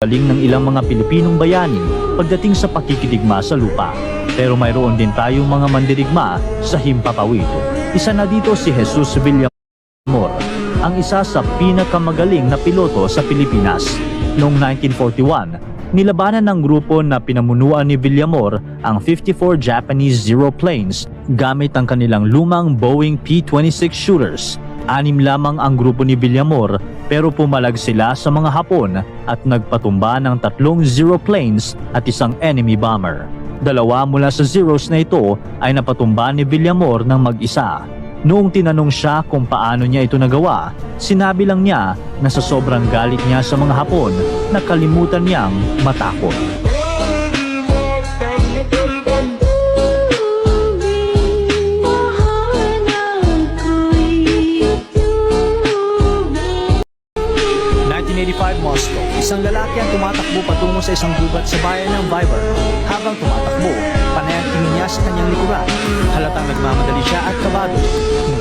galing ng ilang mga Pilipinong bayani pagdating sa pakikidigma sa lupa. Pero mayroon din tayong mga mandirigma sa himpapawid. Isa na dito si Jesus Villamor, ang isa sa pinakamagaling na piloto sa Pilipinas. Noong 1941, nilabanan ng grupo na pinamunuan ni Villamor ang 54 Japanese Zero planes gamit ang kanilang lumang Boeing P-26 shooters. 6 lamang ang grupo ni Villamor pero pumalag sila sa mga Hapon at nagpatumba ng 3 Zero planes at isang enemy bomber. 2 mula sa Zeros na ito ay napatumba ni Villamor ng mag-isa. Noong tinanong siya kung paano niya ito nagawa, sinabi lang niya na sa sobrang galit niya sa mga Hapon, nakalimutan niyang matakot. Moscow, isang lalaki ang tumatakbo patungo sa isang gubat sa bayan ng Vyborg. Habang tumatakbo, panay ang tingin niya sa kanyang likuran. Halatang nagmamadali siya at kabado.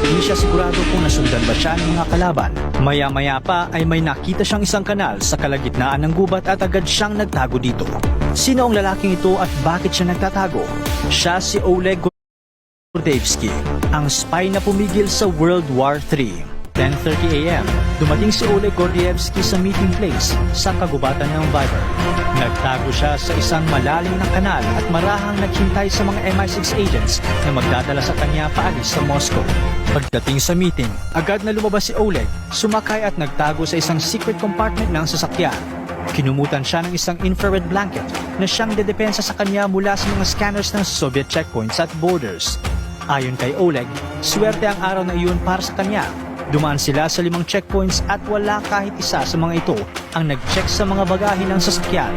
Hindi siya sigurado kung nasundan ba siya ng mga kalaban. Maya-maya pa ay may nakita siyang isang kanal sa kalagitnaan ng gubat at agad siyang nagtago dito. Sino ang lalaking ito at bakit siya nagtatago? Siya si Oleg Gordievsky, ang spy na pumigil sa World War III. 10:30 a.m., dumating si Oleg Gordievsky sa meeting place sa kagubatan ng Vyborg. Nagtago siya sa isang malalim na kanal at marahang naghintay sa mga MI6 agents na magdadala sa kanya paalis sa Moscow. Pagdating sa meeting, agad na lumabas si Oleg, sumakay at nagtago sa isang secret compartment ng sasakyan. Kinumutan siya ng isang infrared blanket na siyang dedepensa sa kanya mula sa mga scanners ng Soviet checkpoints at borders. Ayon kay Oleg, swerte ang araw na iyon para sa kanya. Dumaan sila sa 5 checkpoints at wala kahit isa sa mga ito ang nag-check sa mga bagahe ng sasakyan.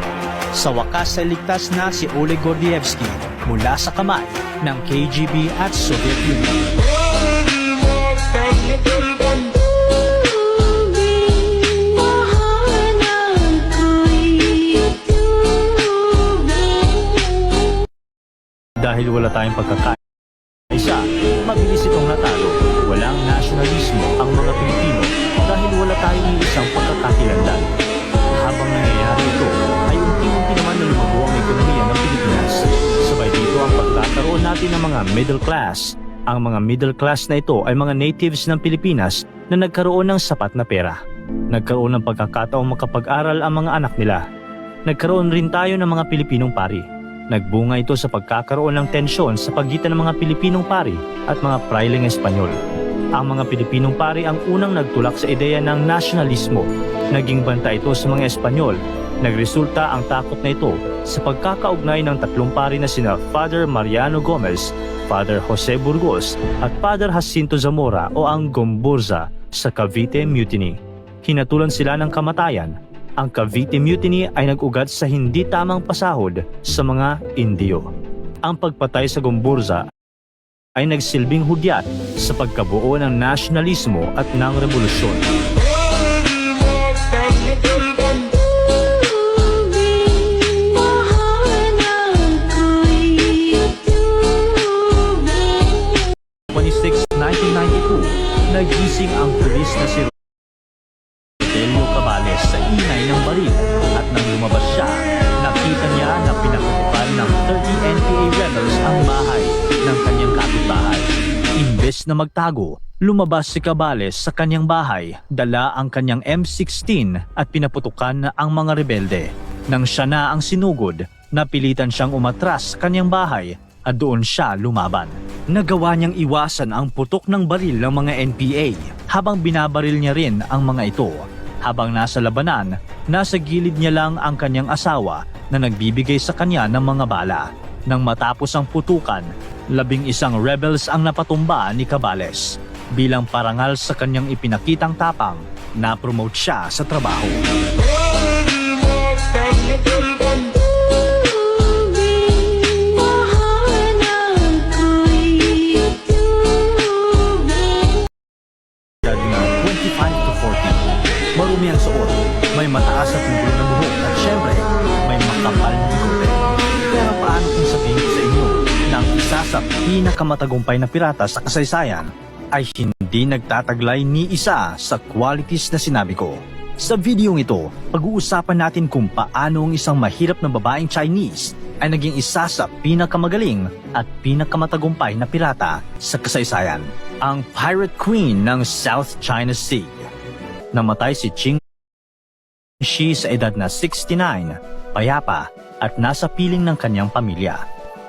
Sa wakas ay ligtas na si Oleg Gordievsky mula sa kamay ng KGB at Soviet Union. Dahil wala tayong pagkakaisa, mabilis itong natalo. Walang nasyonalismo ang mga Pilipino dahil wala tayong isang pagkakakilanlan. Habang nangyayari ito, ay unti-unti naman na lumago ang ekonomiya ng Pilipinas. Sabay dito ang pagkakaroon natin ng mga middle class. Ang mga middle class na ito ay mga natives ng Pilipinas na nagkaroon ng sapat na pera. Nagkaroon ng pagkakataong makapag-aral ang mga anak nila. Nagkaroon rin tayo ng mga Pilipinong pari. Nagbunga ito sa pagkakaroon ng tensyon sa pagitan ng mga Pilipinong pari at mga prailing Espanyol. Ang mga Pilipinong pari ang unang nagtulak sa ideya ng nasyonalismo. Naging banta ito sa mga Espanyol. Nagresulta ang takot na ito sa pagkakaugnay ng 3 pari na sina Father Mariano Gomez, Father Jose Burgos at Father Jacinto Zamora o ang Gomburza sa Cavite Mutiny. Hinatulan sila ng kamatayan. Ang Cavite Mutiny ay nag-ugat sa hindi tamang pasahod sa mga Indio. Ang pagpatay sa Gomburza ay nagsilbing hudyat sa pagkabuo ng nasyonalismo at ng revolusyon. Nagising ang pulis na si Rogelio Cabales sa inay ng baril at nang lumabas siya, nakita niya na pinakukupan ng 30 NPA rebels ang bahay ng kanyang kapitbahay. Imbes na magtago, lumabas si Cabales sa kanyang bahay, dala ang kanyang M16 at pinaputukan na ang mga rebelde. Nang siya na ang sinugod, napilitan siyang umatras sa kanyang bahay at doon siya lumaban. Nagawa niyang iwasan ang putok ng baril ng mga NPA habang binabaril niya rin ang mga ito. Habang nasa labanan, nasa gilid niya lang ang kanyang asawa na nagbibigay sa kanya ng mga bala. Nang matapos ang putukan, 11 rebels ang napatumba ni Cabales. Bilang parangal sa kanyang ipinakitang tapang, na-promote siya sa trabaho. Marumi ang suot, may mataas at mugulong na buhok at syempre, may makapal na bigote. Pero paano kung sabihin ko sa inyo na ang isa sa pinakamatagumpay na pirata sa kasaysayan ay hindi nagtataglay ni isa sa qualities na sinabi ko? Sa videong ito, pag-uusapan natin kung paano ang isang mahirap na babaeng Chinese ay naging isa sa pinakamagaling at pinakamatagumpay na pirata sa kasaysayan, ang Pirate Queen ng South China Sea. Namatay si Qing Shi sa edad na 69, payapa at nasa piling ng kanyang pamilya.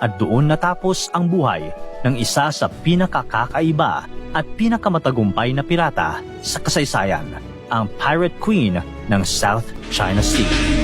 At doon natapos ang buhay ng isa sa pinakakakaiba at pinakamatagumpay na pirata sa kasaysayan, ang Pirate Queen ng South China Sea.